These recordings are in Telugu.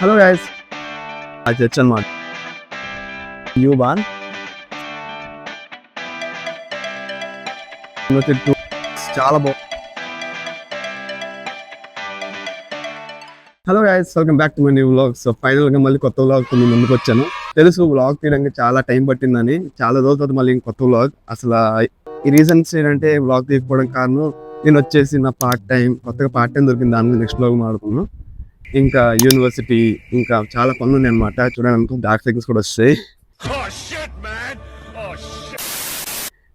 హలో గైస్, అది చర్చ్ అనమాట. యూ బాన్ చాలా బాగుంది. Hello guys, welcome back to my new vlog. So ఫైనల్గా మళ్ళీ కొత్త వ్లాగ్ మీ ముందుకు వచ్చాను. తెలుసు వ్లాగ్ తీయడానికి చాలా టైం పట్టిందని, చాలా రోజుల తర్వాత మళ్ళీ కొత్త వ్లాగ్. అసలు ఈ రీజన్స్ ఏంటంటే వ్లాగ్ తీయకపోవడం కారణం నేను వచ్చేసి నా కొత్తగా పార్ట్ టైం దొరికింది, దాని మీద నెక్స్ట్ వ్లాగ్ మాడుకున్నాను. ఇంకా యూనివర్సిటీ ఇంకా చాలా పనులు ఉన్నాయి అనమాట. చూడడానికి డార్క్ సైకిల్స్ కూడా వస్తాయి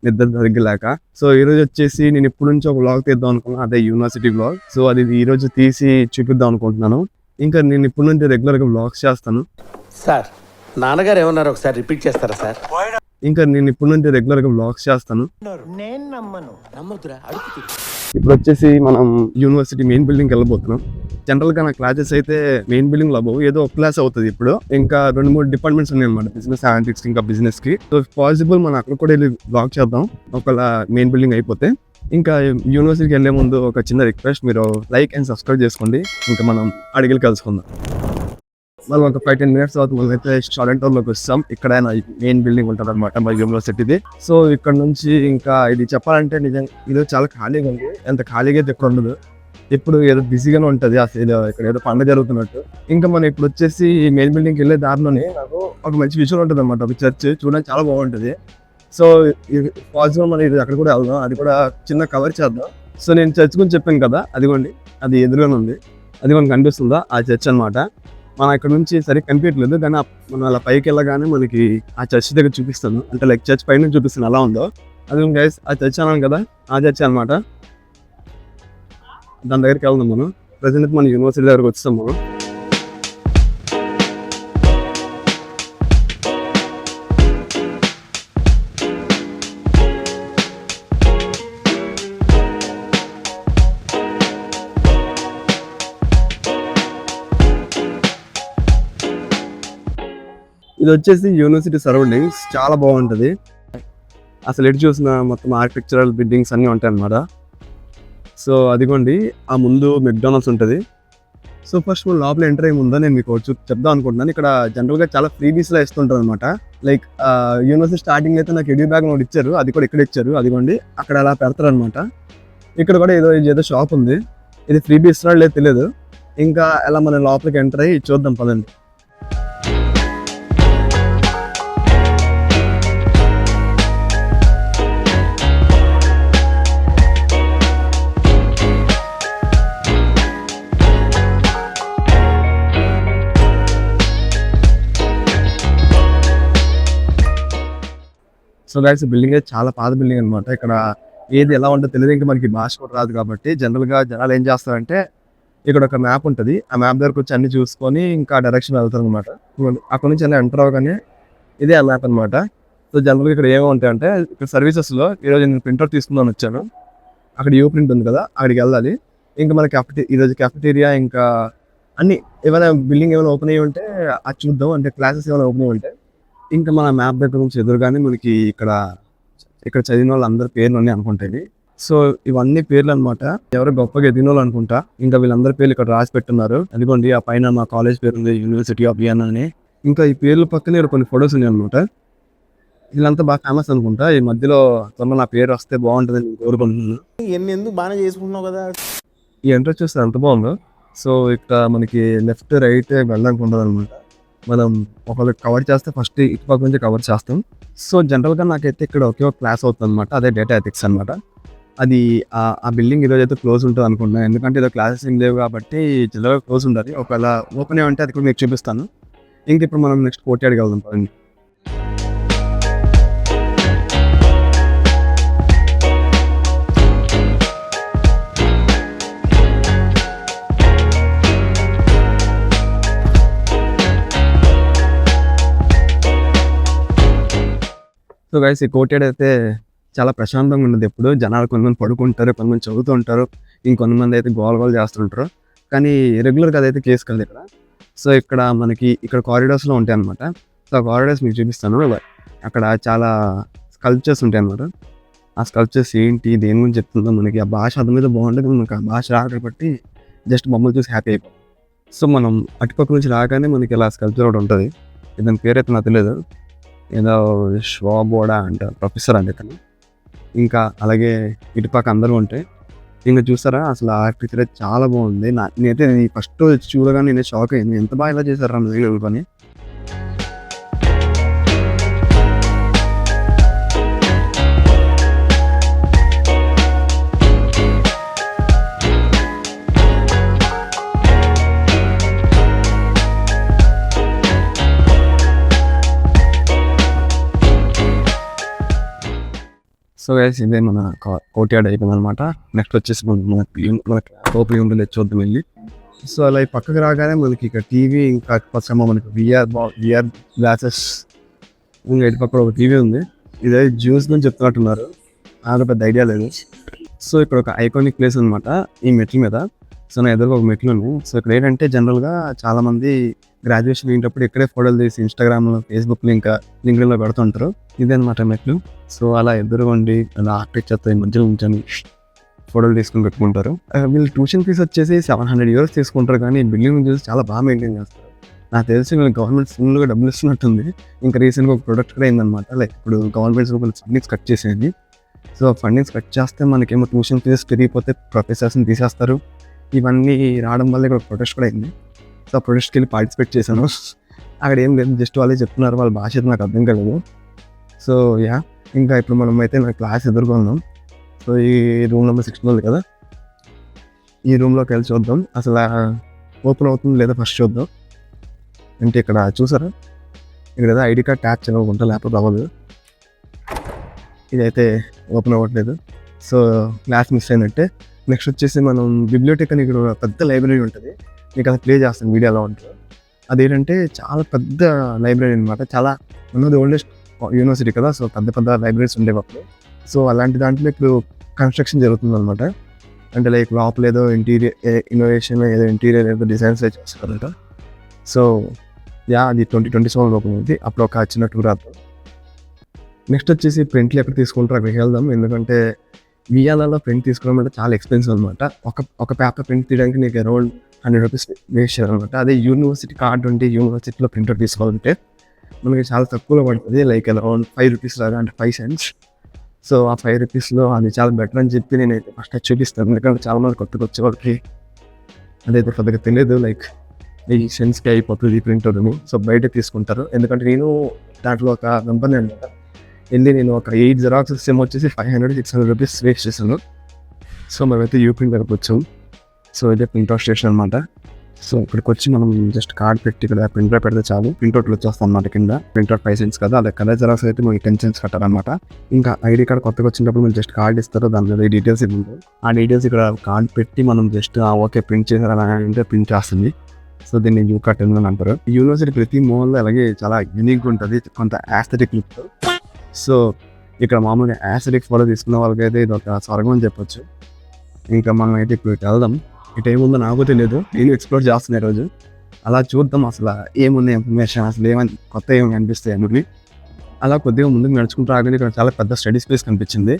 నిద్ర సరిగ్గాక. సో ఈ రోజు వచ్చేసి నేను ఎప్పటి నుంచో ఒక వ్లాగ్ తీద్దాం అనుకున్నాను, అదే యూనివర్సిటీ వ్లాగ్. సో అది ఈ రోజు తీసి చూపిద్దాం అనుకుంటున్నాను. ఇంకా నేను ఇప్పటి నుంచి రెగ్యులర్ గా వ్లాగ్స్ చేస్తాను. సార్ నాన్నగారు ఏమన్నారు ఒకసారి రిపీట్ చేస్తారా సార్? ఇంకా నేను ఇప్పటి నుంచి రెగ్యులర్ గా వ్లాగ్స్ చేస్తాను. నేను నమ్మను. నమ్మొద్దురా, అడుగుతూ. ఇప్పుడు వచ్చేసి మనం యూనివర్సిటీ మెయిన్ బిల్డింగ్ వెళ్ళబోతున్నాం. జనరల్ గా నా క్లాసెస్ అయితే మెయిన్ బిల్డింగ్ లో ఏదో ఒక క్లాస్ అవుతుంది. ఇప్పుడు ఇంకా 2-3 డిపార్ట్మెంట్స్ ఉన్నాయి అనమాట, బిజినెస్ అనలిటిక్స్ ఇంకా బిజినెస్ కి. సో పాసిబుల్ మనం అక్కడ కూడా వెళ్ళి బ్లాగ్ చేద్దాం ఒకవేళ మెయిన్ బిల్డింగ్ అయిపోతే. ఇంకా యూనివర్సిటీకి వెళ్ళే ముందు ఒక చిన్న రిక్వెస్ట్, మీరు లైక్ అండ్ సబ్స్క్రైబ్ చేసుకోండి. ఇంకా మనం అడిగి కలుసుకుందాం. మళ్ళీ ఒక 5-10 minutes తర్వాత మనం అయితే స్టూడెంట్ లోకి వస్తాం. ఇక్కడ మెయిన్ బిల్డింగ్ ఉంటుంది అనమాట మా యూనివర్సిటీది. సో ఇక్కడ నుంచి ఇంకా ఇది చెప్పాలంటే నిజంగా ఇది చాలా ఖాళీగా ఉంది. ఎంత ఖాళీగా అయితే ఇక్కడ ఉండదు, ఎప్పుడు ఏదో బిజీగానే ఉంటుంది. అసలు ఇక్కడ ఏదో పండుగ జరుగుతున్నట్టు. ఇంకా మనం ఇప్పుడు వచ్చేసి మెయిన్ బిల్డింగ్కి వెళ్ళే దారిలోనే నాకు ఒక మంచి విషయం ఉంటుంది అనమాట, ఒక చర్చ్. చూడడానికి చాలా బాగుంటుంది. సో పాజిటివ్ మనం ఇది అక్కడ కూడా వెళ్దాం, అది కూడా చిన్న కవర్ చేద్దాం. సో నేను చర్చ్ గురించి చెప్పాను కదా, అదిగోండి అది ఎదురుగానే ఉంది. అది మనకు కనిపిస్తుందా, ఆ చర్చ్ అనమాట. మనం ఇక్కడ నుంచి సరిగ్గా కనిపించట్లేదు, కానీ మనం అలా పైకి వెళ్ళగానే మనకి ఆ చర్చ్ దగ్గర చూపిస్తాను. అంటే లైక్ చర్చ్ పైన చూపిస్తాను అలా ఉందో. అది గైస్ ఆ చర్చ్ అన్నాను కదా, ఆ చర్చ్ అనమాట. దాని దగ్గరికి వెళ్దాం మనం. ప్రజెంట్ మన యూనివర్సిటీ దగ్గరకు వచ్చాం మనం. ఇది వచ్చేసి యూనివర్సిటీ సరౌండింగ్స్ చాలా బాగుంటుంది. అసలు ఎటు చూసిన మొత్తం ఆర్కిటెక్చరల్ బిల్డింగ్స్ అన్నీ ఉంటాయి అన్నమాట. సో అదిగోండి ఆ ముందు మెక్డానల్డ్స్ ఉంటుంది. సో ఫస్ట్ మనం లోపల ఎంటర్ అయ్యే ముందు నేను మీకు చెప్దాం అనుకుంటున్నాను. ఇక్కడ జనరల్గా చాలా ఫ్రీబీస్లో ఇస్తుంటారు అనమాట. లైక్ యూనివర్సిటీ స్టార్టింగ్ అయితే నాకు ఎడ్యూ బ్యాగ్ ఒకటి ఇచ్చారు, అది కూడా ఇక్కడ ఇచ్చారు. అదిగోండి అక్కడ అలా పెడతారు అనమాట. ఇక్కడ కూడా ఏదో షాప్ ఉంది, ఇది ఫ్రీబీస్ లేదు తెలియదు. ఇంకా అలా మనం లోపలికి ఎంటర్ అయ్యి చూద్దాం పదండి. సో గైస్ బిల్డింగ్ అయితే చాలా పాత బిల్డింగ్ అనమాట. ఇక్కడ ఏది ఎలా ఉంటుందో తెలియదు, ఇంకా మనకి భాష కూడా రాదు కాబట్టి జనరల్గా జనాలు ఏం చేస్తారంటే ఇక్కడ ఒక మ్యాప్ ఉంటుంది, ఆ మ్యాప్ దగ్గరకు వచ్చి అన్ని చూసుకొని ఇంకా డైరెక్షన్ వెళ్తారు అనమాట. అక్కడ నుంచి అలా ఎంటర్ అవ్వగానే ఇదే ఆ మ్యాప్ అనమాట. సో జనరల్గా ఇక్కడ ఏమో ఉంటాయంటే, ఇక్కడ సర్వీసెస్లో ఈరోజు నేను ప్రింట్అవుట్ తీసుకుందాని వచ్చాను. అక్కడ యూ ప్రింట్ ఉంది కదా, అక్కడికి వెళ్ళాలి. ఇంకా మన ఈరోజు క్యాఫెటీరియా ఇంకా అన్ని ఏమైనా బిల్డింగ్ ఏమైనా ఓపెన్ అయ్యి ఉంటే అది చూద్దాం. అంటే క్లాసెస్ ఏమైనా ఓపెన్ అయ్యి ఉంటే ఇంకా మన మ్యాప్ దగ్గర నుంచి ఎదురుగానే మనకి ఇక్కడ చదివిన వాళ్ళు అందరి పేర్లు అన్నీ అనుకుంటాయి. సో ఇవన్నీ పేర్లు అనమాట, ఎవరు గొప్పగా ఎదిగిన వాళ్ళు అనుకుంటా. ఇంకా వీళ్ళందరి పేర్లు ఇక్కడ రాసి పెట్టున్నారు. అనుకోండి ఆ పైన మా కాలేజ్ పేరు ఉంది, యూనివర్సిటీ ఆఫ్ వియన్నా అని. ఇంకా ఈ పేర్ల పక్కనే కొన్ని ఫొటోస్ ఉన్నాయి అనమాట. వీళ్ళంతా బాగా ఫేమస్ అనుకుంటా. ఈ మధ్యలో త్వరలో నా పేరు వస్తే బాగుంటుందని నేను కోరుకుంటున్నాను. ఎందుకు బాగా చేసుకుంటున్నావు కదా. ఈ ఎంట్రెన్స్ చూస్తే ఎంత బాగుందో. సో ఇక్కడ మనకి లెఫ్ట్ రైట్ వెళ్ళడానికి ఉండదు అనమాట. మనం ఒకళ్ళు కవర్ చేస్తే ఫస్ట్ ఇటు పక్క నుంచి కవర్ చేస్తాం. సో జనరల్గా నాకైతే ఇక్కడ ఒకే ఒక క్లాస్ అవుతుంది అనమాట, అదే డేటా ఎథిక్స్ అనమాట. అది ఆ బిల్డింగ్ ఈరోజు అయితే క్లోజ్ ఉంటుంది అనుకుంటున్నాను, ఎందుకంటే ఏదో క్లాసెస్ ఏం లేవు కాబట్టి జనరల్గా క్లోజ్ ఉండాలి. ఒకవేళ ఓపెన్ ఏమంటే అది కూడా మీకు చూపిస్తాను. ఇంక ఇప్పుడు మనం నెక్స్ట్ కోర్ట్యార్డ్కి వెళ్దాం పదండి. సో గైస్ ఈ కోర్ట్యార్డ్ అయితే చాలా ప్రశాంతంగా ఉండదు. ఎప్పుడు జనాలు కొంతమంది పడుకుంటారు, కొంతమంది చదువుతూ ఉంటారు, ఇంకొంతమంది అయితే గోల చేస్తుంటారు. కానీ రెగ్యులర్గా అదైతే కేసు కాదు ఇక్కడ. సో ఇక్కడ కారిడార్స్లో ఉంటాయి అనమాట. సో ఆ కారిడార్స్ మీకు చూపిస్తాను. అక్కడ చాలా స్కల్ప్చర్స్ ఉంటాయి అనమాట. ఆ స్కల్ప్చర్స్ ఏంటి, దేని గురించి చెప్తుందో మనకి ఆ భాష అది మీద బాగుంటుంది. మనకు ఆ భాష రాక బట్టి జస్ట్ బొమ్మలు చూసి హ్యాపీ అయిపోతాం. సో మనం అటుపక్క నుంచి రాగానే మనకి ఇలా స్కల్ప్చర్ ఒకటి ఉంటుంది. దాని పేరైతే నాకు తెలియదు, ఏదో శ్వాబోడా అంట, ప్రొఫెసర్ అండి ఇతను. ఇంకా అలాగే ఇటుపక్క అందరూ ఉంటాయి. ఇంకా చూసారా అసలు ఆ ఆర్కిటెక్చర్ చాలా బాగుంది. నేనైతే ఫస్ట్ చూడగానే నేను షాక్ అయింది, ఎంత బాగా ఇలా చేశారు అన్న పని. సో గైస్ ఇదే మన కోర్ట్యార్డ్ అయిపోయింది అనమాట. నెక్స్ట్ వచ్చేసి మన లోపలి ఉంటుంది, చూద్దాం వెళ్ళి. సో అలా ఈ పక్కకు రాగానే మనకి ఇక్కడ టీవీ, ఇంకా పక్కన మనకి విఆర్ గ్లాసెస్, ఇంకా ఇటు పక్కన ఒక టీవీ ఉంది. ఇదే జ్యూస్ అని చెప్తున్నట్టున్నారు, నాకు పెద్ద ఐడియా లేదు. సో ఇక్కడ ఒక ఐకానిక్ ప్లేస్ అనమాట ఈ మెట్ల మీద. సో నా ఎదురుగా ఒక మెట్లు ఉంది. సో ఇక్కడ ఏంటంటే జనరల్గా చాలామంది గ్రాడ్యుయేషన్ అయినప్పుడు ఇక్కడే ఫోటోలు తీసి ఇన్స్టాగ్రామ్లో, ఫేస్బుక్లో, ఇంకా లింక్డ్ఇన్లో పెడుతుంటారు. ఇదే అనమాట మెట్లు. సో అలా ఎదురుగొండి అలా ఆర్కిటెక్చర్తో ఈ మధ్యలో ఉంచని ఫోటోలు తీసుకుని పెట్టుకుంటారు. వీళ్ళు ట్యూషన్ ఫీజు వచ్చేసి 700 euros తీసుకుంటారు, కానీ బిల్డింగ్ చూసి చాలా బాగా మెయింటైన్ చేస్తారు. నాకు తెలిసి వీళ్ళు గవర్నమెంట్ ఫుల్గా డబ్బులు ఇస్తున్నట్టుంది. ఇంకా రీసెంట్గా ఒక ప్రొడక్ట్ కూడా అయిందనమాట. లైక్ ఇప్పుడు గవర్నమెంట్స్ ఫండింగ్స్ కట్ చేసేది. సో ఫండింగ్స్ కట్ చేస్తే మనకేమో ట్యూషన్ ఫీజు పెరిగిపోతే ప్రొఫెసర్స్ని తీసేస్తారు. ఇవన్నీ రావడం వల్ల ఇక్కడ ప్రొటెస్ట్ కూడా అయింది. సో ఆ ప్రొటెస్ట్కి వెళ్ళి పార్టిసిపేట్ చేశాను. అక్కడ ఏం లేదు, జస్ట్ వాళ్ళే చెప్తున్నారు, వాళ్ళ భాష అయితే నాకు అర్థం కాలేదు. సో యా, ఇంకా ఇప్పుడు మనం అయితే నా క్లాస్ ఎదుర్కొన్నాం. సో ఈ రూమ్ నెంబర్ 16 ఉంది కదా, ఈ రూమ్లోకి వెళ్ళి చూద్దాం అసలు ఓపెన్ అవుతుంది లేదా ఫస్ట్ చూద్దాం. అంటే ఇక్కడ చూసారా, ఇక్కడ ఏదో ఐడి కార్డ్ ట్యాచ్ అవ్వకుండా ల్యాప్టాప్ అవ్వదు, ఇదైతే ఓపెన్ అవ్వట్లేదు. సో క్లాస్ మిస్ అయినట్టే. నెక్స్ట్ వచ్చేసి మనం బిబ్లియోటెక్ అని ఇక్కడ పెద్ద లైబ్రరీ ఉంటుంది, మీకు అది ప్లే చేస్తాను వీడియోలో ఉంటుంది. అదేంటంటే చాలా పెద్ద లైబ్రరీ అనమాట, చాలా one of the oldest university కదా. సో పెద్ద పెద్ద లైబ్రరీస్ ఉండేవి అప్పుడు. సో అలాంటి దాంట్లో ఇప్పుడు కన్స్ట్రక్షన్ జరుగుతుంది అనమాట. అంటే లైక్ లోపల ఏదో ఇంటీరియర్ ఇన్నోవేషన్, ఏదో ఇంటీరియర్ ఏదో డిజైన్స్ చేస్తారంట. సో యా, అది 2027 ఓపెన్ ఉంది. అప్పుడు ఒక చిన్న టూర్ అవుతాం. నెక్స్ట్ వచ్చేసి ప్రింట్లు ఎక్కడ తీసుకుంటారో అక్కడికి వెళ్దాం. ఎందుకంటే వియాలలో ప్రింట్ తీసుకోవడం అంటే చాలా ఎక్స్పెన్సివ్ అనమాట. ఒక పేపర్ ప్రింట్ తీయడానికి నీకు అరౌండ్ 100 rupees వేస్ట్ చేయాలన్నమాట. అదే యూనివర్సిటీ కార్డు ఉంటే యూనివర్సిటీలో ప్రింటర్ తీసుకోవాలంటే మనకి చాలా తక్కువలో పడుతుంది, లైక్ అరౌండ్ 5 rupees లాగా, అంటే 5 cents. సో ఆ 5 rupeesలో అది చాలా బెటర్ అని చెప్పి నేనైతే ఫస్ట్ చూపిస్తాను. ఎందుకంటే చాలా మంది కొత్తగా వచ్చే వాళ్ళకి అదైతే పెద్దగా తెలియదు, లైక్ 8 centsకి అయిపోతుంది ఈ ప్రింటర్ అని. సో బయట తీసుకుంటారు. ఎందుకంటే నేను దాంట్లో ఒక కంపెనీ అనమాట వెళ్ళి నేను ఒక 8 xeroxes ఏమో వచ్చేసి 500-600 rupees వేస్ట్ చేశాను. సో మేమైతే యూప్రింట్ దగ్గరకు వచ్చాం. సో ఇదే ప్రింట్అవుట్ స్టేషన్ అనమాట. సో ఇక్కడికి వచ్చి మనం జస్ట్ కార్డ్ పెట్టి ఇక్కడ ప్రింటర్ పెడితే చాలు, ప్రింట్అవుట్లు వచ్చేస్తాం అనమాట. కింద ప్రింట్అవుట్ 5 cents కదా, అదే కలర్ జెరాక్స్ అయితే మనకి 10 cents కట్టారనమాట. ఇంకా ఐడి కార్డ్ కొత్తగా వచ్చినప్పుడు మీరు జస్ట్ కార్డ్ ఇస్తారు, దాని మీద డీటెయిల్స్ ఇవ్వండి. ఆ డీటెయిల్స్ ఇక్కడ కార్డ్ పెట్టి మనం జస్ట్ ఓకే ప్రింట్ చేశారు అంటే ప్రింట్ చేస్తుంది. సో దీన్ని యూ కార్డ్ అని అంటారు. యూనివర్సిటీ ప్రతి మోల్లో అలాగే చాలా యూనిక్గా ఉంటుంది, కొంత యాస్థెటిక్ లుక్. సో ఇక్కడ మామూలుగా యాస్థెటిక్ ఫోటో తీసుకున్న వాళ్ళకైతే ఇది ఒక స్వర్గం అని చెప్పొచ్చు. ఇంకా మనం అయితే ఇప్పుడు వెళ్దాం. ఇటు ఏముందో నాకు తెలియదు, నేను ఎక్స్ప్లోర్ చేస్తున్నాను ఈరోజు. అలా చూద్దాం అసలు ఏముంది ఇన్ఫర్మేషన్, అసలు ఏమని కొత్త ఏమి కనిపిస్తాయి అని. అలా కొద్దిగా ముందుకు నడుచుకుంటూ రాగానే ఇక్కడ చాలా పెద్ద స్టడీ స్పేస్ కనిపించింది.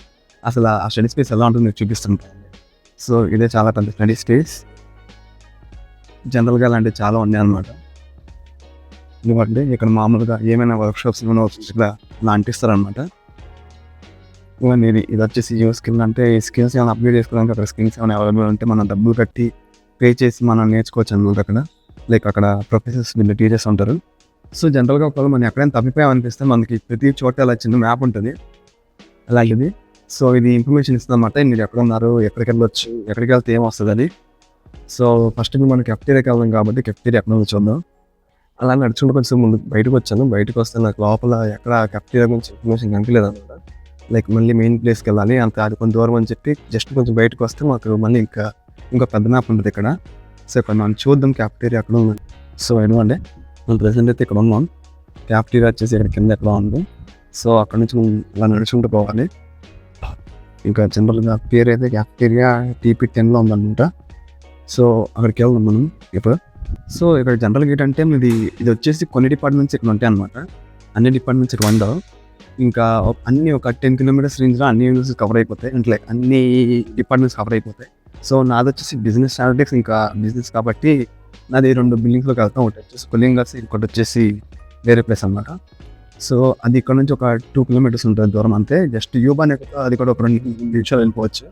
అసలు ఆ స్టడీ స్పేస్ ఎలా ఉంటుందో చూపిస్తుంటాను. సో ఇదే చాలా పెద్ద స్టడీ స్పేస్. జనరల్గా అలాంటివి చాలా ఉన్నాయి అన్నమాట. ఎందుకంటే ఇక్కడ మామూలుగా ఏమైనా వర్క్షాప్స్ ఏమైనా ఇక్కడ అలా అంటిస్తారనమాట. ఇవన్నీ ఇది వచ్చేసి యూస్ స్కిల్, అంటే ఈ స్కిల్స్ ఏమైనా అప్గ్రేడ్ చేసుకోవడానికి అక్కడ స్కిల్స్ ఏమైనా అవైలబుల్ ఉంటే మనం డబ్బులు కట్టి పే చేసి మనం నేర్చుకోవచ్చు అనమాట అక్కడ. లైక్ అక్కడ ప్రొఫెసర్స్ వీళ్ళు టీచర్స్ ఉంటారు. సో జనరల్గా ఒకవేళ మనం ఎక్కడైనా తప్పిపోయామనిపిస్తే మనకి ప్రతి చోట అలా చిన్న మ్యాప్ ఉంటుంది అలాంటిది. సో ఇది ఇన్ఫర్మేషన్ ఇస్తుంది అనమాట, మీరు ఎక్కడ ఉన్నారు, ఎక్కడికి వెళ్ళొచ్చు, ఎక్కడికి వెళ్తే ఏం వస్తుంది అని. సో ఫస్ట్ మనం కెఫ్టీరియాకి వెళ్దాం కాబట్టి కెఫ్టీరియా ఎక్కడ ఉందో చూద్దాం. అలా నడుచుకుంటూ కొంచెం ముందు బయటకు వచ్చాను. బయటకు వస్తే నాకు లోపల ఎక్కడ కెఫ్టీరియా గురించి ఇన్ఫర్మేషన్ కనిపించలేదు అనమాట. లైక్ మళ్ళీ మెయిన్ ప్లేస్కి వెళ్ళాలి, అంత అది కొంచెం దూరం అని చెప్పి జస్ట్ కొంచెం బయటకు వస్తే మాకు మళ్ళీ ఇంకో పెద్ద మ్యాప్ ఉంటుంది ఇక్కడ. సో ఇక్కడ మనం చూద్దాం క్యాఫ్టీరియా అక్కడ ఉంది. సో ఎందుకంటే మనం ప్రెసెంట్ అయితే ఇక్కడ ఉన్నాం. క్యాఫ్టీరియా వచ్చేసి ఇక్కడ కింద ఎక్కడ ఉంది. సో అక్కడ నుంచి మనం ఇలా నడుచుకుంటూ పోవాలి. ఇంకా జనరల్గా పేరు అయితే క్యాఫ్టీరియా TP10లో ఉందన్నమాట. సో అక్కడికి వెళ్దాం మనం ఇప్పుడు. సో ఇక్కడ జనరల్గా ఏంటంటే ఇది వచ్చేసి కొన్ని డిపార్ట్మెంట్స్ ఇక్కడ ఉంటాయి అనమాట. అన్ని డిపార్ట్మెంట్స్ ఇక్కడ ఉండవు. ఇంకా అన్ని ఒక 10 kilometers రేంజ్లో అన్ని యూనివర్సిటీస్ కవర్ అయిపోతాయి, అంటే లైక్ అన్ని డిపార్ట్మెంట్స్ కవర్ అయిపోతాయి. సో నాది వచ్చేసి బిజినెస్ అనలిటిక్స్, ఇంకా బిజినెస్ కాబట్టి నాది 2 బిల్డింగ్స్లోకి వెళ్తాం. ఒకటి వచ్చేసి కొలింగస్, ఇంకోటి వచ్చేసి వేరే ప్లేస్ అనమాట. సో అది ఇక్కడ నుంచి ఒక 2 కిలోమీటర్స్ ఉంటుంది దూరం అంతే. జస్ట్ యూబాన్ అది కూడా ఒక 2 నిమిషాలు వెళ్ళిపోవచ్చు.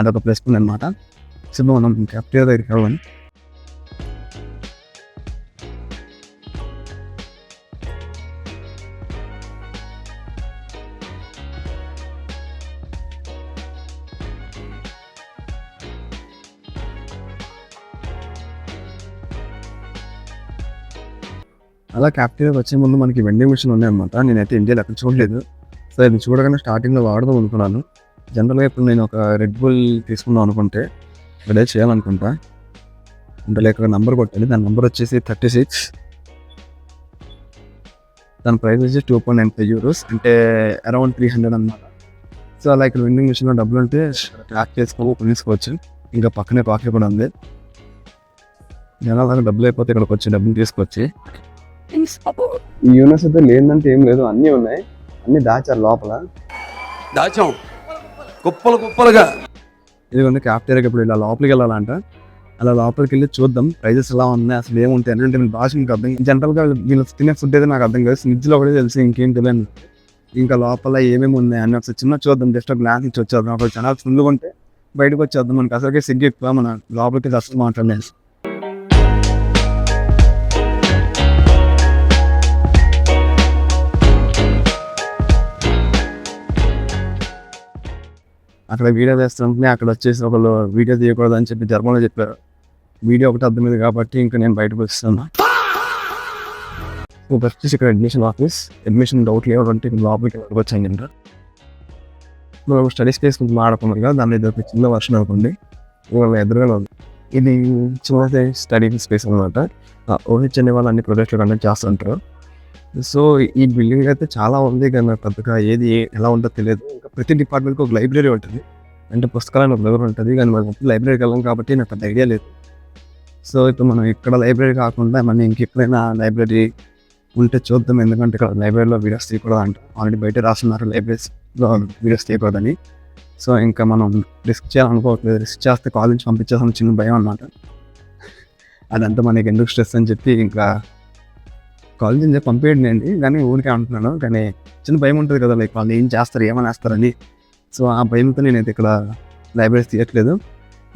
అదొక ప్లేస్ ఉంది అనమాట. సో మనం క్యాఫ్టీరియా దగ్గరికి వెళ్ళాలి. అలా క్యాఫ్టీరియాకి వచ్చే ముందు మనకి వెండింగ్ మిషన్ ఉన్నాయన్నమాట. నేనైతే ఇండియాలో ఎక్కడ చూడలేదు. సో ఇది చూడగానే స్టార్టింగ్లో వాడదాం అనుకున్నాను. జనరల్గా ఇప్పుడు నేను ఒక రెడ్ బుల్ తీసుకుందాం అనుకుంటే ఇక్కడే చేయాలనుకుంటా. అంటే లేక నెంబర్ కొట్టాలి. దాని నెంబర్ వచ్చేసి 36. దాని ప్రైస్ వచ్చి €2.95 అంటే అరౌండ్ 300 అనమాట. సో అలా ఇక్కడ వెండింగ్ మిషన్లో డబ్బులు ఉంటే ట్రాక్ తీసుకోవచ్చు. ఇంకా పక్కనే కాఫీ కూడా ఉంది. జనాలు డబ్బులు అయిపోతే ఇక్కడికి వచ్చి డబ్బులు తీసుకొచ్చి ఈ యూనివర్స్ అయితే లేదంటే ఏం లేదు, అన్నీ ఉన్నాయి. అన్నీ దాచారు లోపల. దాచాం కుప్పలుగా. ఇదిగోండి క్యాఫ్టీరియాకి ఇప్పుడు ఇలా లోపలికి వెళ్ళాలంట. అలా లోపలికి వెళ్ళి చూద్దాం ప్రైజెస్ ఎలా ఉన్నాయి, అసలు ఏముంటాయి అంటే నేను భాష మీకు అర్థం. జనరల్గా వీళ్ళు తినే ఫుడ్ అయితే నాకు అర్థం కాదు. స్నిజ్లో కూడా తెలిసి ఇంకేం తెలియదు. ఇంకా లోపల ఏమేమి ఉన్నాయి అని ఒకసారి చిన్న చూద్దాం. జస్ట్ ఒక గ్లాస్ ఇచ్చి వచ్చేద్దాం. అక్కడ చాలా ఫుల్గా ఉంటే బయటకు వచ్చేద్దాం. మనకి అసలుకే సిగ్గు ఎక్కువ, మన లోపలికి అసలు మాట్లాడలేదు. అక్కడ వీడియో వేస్తుంటే అక్కడ వచ్చేసి ఒకళ్ళు వీడియో తీయకూడదు అని చెప్పి జర్మన్లో చెప్పారు. వీడియో ఒకటి అర్థమైంది కాబట్టి ఇంకా నేను బయటకు వస్తున్నాను. ఫస్ట్ ఇక్కడ అడ్మిషన్ ఆఫీస్. అడ్మిషన్ డౌట్ లేవంటే లోపలికి వచ్చాయి అంట. మనం స్టడీ స్పేస్ కొంచెం మాడుకున్నాం కదా, దాని ఒక చిన్న వర్షన్ అనుకోండి. వాళ్ళ ఎదురుగా ఉంది. ఇది చిన్న స్టడీ స్పేస్ అనమాట. ఓహెచ్ అనే వాళ్ళు అన్ని ప్రాజెక్టులు కండక్ట్ చేస్తుంటారు. సో ఈ బిల్డింగ్ అయితే చాలా ఉంది కానీ పెద్దగా ఏది ఎలా ఉంటుందో తెలియదు. ఇంకా ప్రతి డిపార్ట్మెంట్కి ఒక లైబ్రరీ ఉంటుంది. అంటే పుస్తకాలను ఒక లైబ్రరీ ఉంటుంది. కానీ మనం లైబ్రరీకి వెళ్ళాం కాబట్టి నాకు పెద్ద ఐడియా లేదు. సో ఇప్పుడు మనం ఇక్కడ లైబ్రరీ కాకుండా మనం ఇంకెక్కడైనా లైబ్రరీ ఉంటే చూద్దాం. ఎందుకంటే ఇక్కడ లైబ్రరీలో వీడియోస్ తీయకూడదు అంట. ఆల్రెడీ బయట రాస్తున్నారు లైబ్రరీస్లో వీడియోస్ తీయకూడదని. సో ఇంకా మనం రిస్క్ చేయాలనుకోవట్లేదు. రిస్క్ చేస్తే కాలేజ్ పంపించేసాను చిన్న భయం అన్నమాట. అదంతా మనకి ఎందుకు స్ట్రెస్ అని చెప్పి ఇంకా కాలేజ్ నుంచి పంపేయండి కానీ ఊరికే అంటున్నాను. కానీ చిన్న భయం ఉంటుంది కదా, లైక్ వాళ్ళు ఏం చేస్తారు ఏమని వేస్తారని. సో ఆ భయంతో నేనైతే ఇక్కడ లైబ్రరీస్ తీయట్లేదు.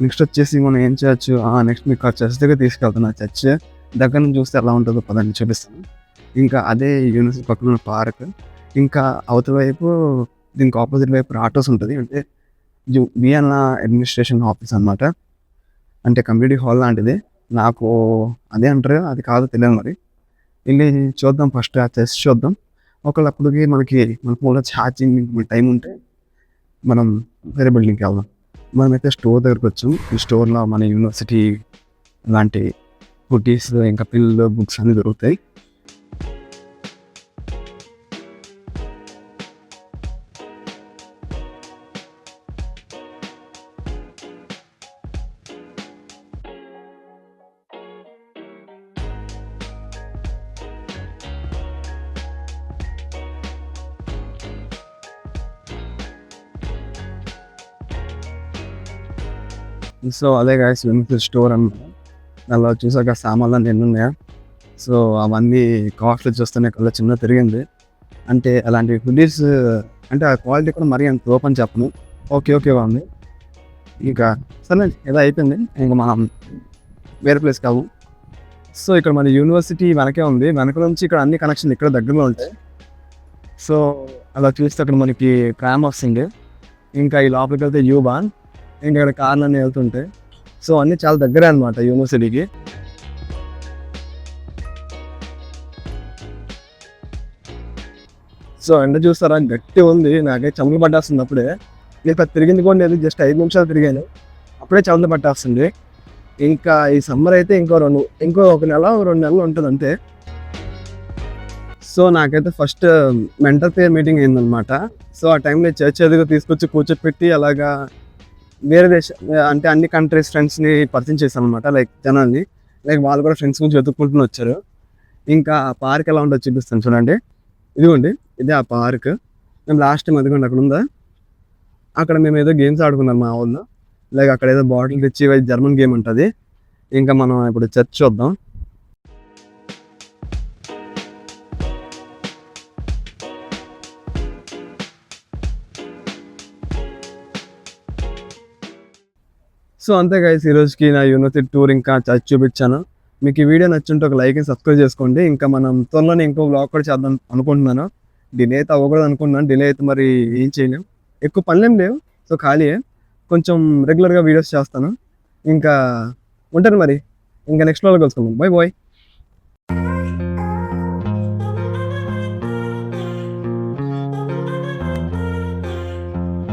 నెక్స్ట్ వచ్చేసి మనం ఏం చేయొచ్చు, నెక్స్ట్ మీకు చర్చ్ దగ్గర తీసుకెళ్తాను. ఆ చర్చ్ దగ్గర నుంచి చూస్తే ఎలా ఉంటుందో పదాన్ని చూపిస్తాను. ఇంకా అదే యూనివర్సిటీ పక్కన ఉన్న పార్క్. ఇంకా అవతల వైపు దీనికి ఆపోజిట్ వైపు ఆటోస్ ఉంటుంది. అంటే వియన్నా అడ్మినిస్ట్రేషన్ ఆఫీస్ అనమాట. అంటే కమ్యూనిటీ హాల్ లాంటిది. నాకు అదే అంటారు, అది కాదు తెలియదు. మరి వెళ్ళి చూద్దాం. ఫస్ట్ ఆ చర్చ్ చూద్దాం. ఒకవేళ అప్పటికి మన ఫోన్లో ఛార్జింగ్ టైం ఉంటే మనం వేరే బిల్డింగ్కి వెళ్దాం. మనమైతే స్టోర్ దగ్గరకు వచ్చాం. ఈ స్టోర్లో మన యూనివర్సిటీ లాంటి హుడీస్ ఇంకా పిల్లలు బుక్స్ అన్నీ దొరుకుతాయి. సో అదే గాయస్ యూనివర్సిటీ స్టోర్ అన్నమాట. అలా చూసాక సామాన్లు ఎన్ని ఉన్నాయా. సో అవన్నీ కాస్ట్లు చూస్తేనే కల్లా చిన్న తిరిగింది. అంటే అలాంటి హుడీస్ అంటే ఆ క్వాలిటీ కూడా మరీ అంత ఓపెన్ చెప్పను. ఓకే ఉంది. ఇంకా సరే ఏదో అయిపోయింది. ఇంకా మనం వేరే ప్లేస్ కావు. సో ఇక్కడ మన యూనివర్సిటీ వెనకే ఉంది. వెనక నుంచి ఇక్కడ అన్ని కనెక్షన్ ఇక్కడ దగ్గరలో ఉంటాయి. సో అలా చూస్తే అక్కడ మనకి ట్రామ్ వస్తుంది. ఇంకా ఈ లోపలికి వెళ్తే యూబాన్. ఇంకా ఇక్కడ కార్లు అన్నీ వెళ్తుంటాయి. సో అన్నీ చాలా దగ్గరే అనమాట యూనివర్సిటీకి. సో ఎండ చూస్తారా గట్టి ఉంది. నాకైతే చెమటలు పట్టేస్తుంది అప్పుడే. ఇక్కడ తిరిగింది కూడా లేదు, జస్ట్ 5 నిమిషాలు తిరిగాను అప్పుడే చెమటలు పట్టేస్తుంది. ఇంకా ఈ సమ్మర్ అయితే ఇంకో 1 నెల 2 నెలలు ఉంటుంది అంతే. సో నాకైతే ఫస్ట్ మెంటర్ పేర్ మీటింగ్ అయిందనమాట. సో ఆ టైంలో చర్చ్ ఎదుగు తీసుకొచ్చి కూర్చోపెట్టి అలాగా వేరే అంటే అన్ని కంట్రీస్ ఫ్రెండ్స్ని పరిచయం చేశాను అనమాట. లైక్ జనాల్ని, లైక్ వాళ్ళు కూడా ఫ్రెండ్స్ గురించి వెతుక్కుంటూ వచ్చారు. ఇంకా ఆ పార్క్ ఎలా ఉంటుందో చూపిస్తాను చూడండి. ఇదిగోండి ఇదే ఆ పార్క్. మేము లాస్ట్ టైం అదిగోండి అక్కడ ఉందా, అక్కడ మేము ఏదో గేమ్స్ ఆడుకున్నాం మా వాళ్ళు. లైక్ అక్కడ ఏదో బాటిల్ తెచ్చి జర్మన్ గేమ్ ఉంటుంది. ఇంకా మనం ఇప్పుడు చర్చ్ చూద్దాం. సో అంతే గైస్, ఈ రోజుకి నా యూనివర్సిటీ టూర్ ఇంకా చర్చ్ చూపించాను. మీకు ఈ వీడియో నచ్చుంటే ఒక లైక్ అండ్ సబ్స్క్రైబ్ చేసుకోండి. ఇంకా మనం త్వరలోనే ఇంకో వ్లాగ్ కూడా చేద్దాం అనుకుంటున్నాను. డిలే అయితే అవ్వకూడదు అనుకుంటున్నాను. డిలే అయితే మరి ఏం చేయలేం, ఎక్కువ పనులేం లేవు. సో ఖాళీయే, కొంచెం రెగ్యులర్గా వీడియోస్ చేస్తాను. ఇంకా ఉంటాను మరి, ఇంకా నెక్స్ట్ వ్లాగ్లో కలుసుకుందాం. Bye bye.